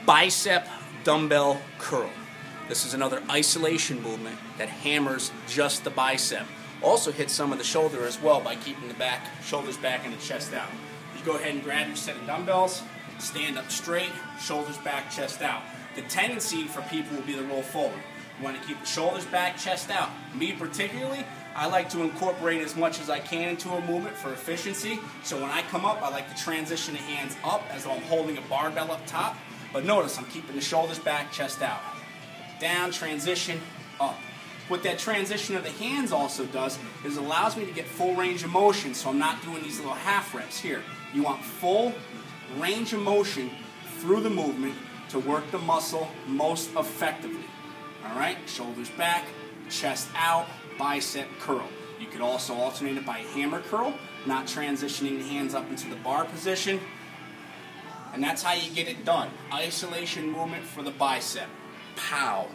Bicep dumbbell curl. This is another isolation movement that hammers just the bicep. Also hits some of the shoulder as well by keeping the shoulders back and the chest out. You go ahead and grab your set of dumbbells, stand up straight, shoulders back, chest out. The tendency for people will be to roll forward. You want to keep the shoulders back, chest out. Me particularly, I like to incorporate as much as I can into a movement for efficiency. So when I come up, I like to transition the hands up as though I'm holding a barbell up top. But notice I'm keeping the shoulders back, chest out. Down, transition, up. What that transition of the hands also does is allows me to get full range of motion, so I'm not doing these little half reps here. You want full range of motion through the movement to work the muscle most effectively. All right, shoulders back, chest out, bicep curl. You could also alternate it by hammer curl, not transitioning the hands up into the bar position. And that's how you get it done. Isolation movement for the bicep. Pow.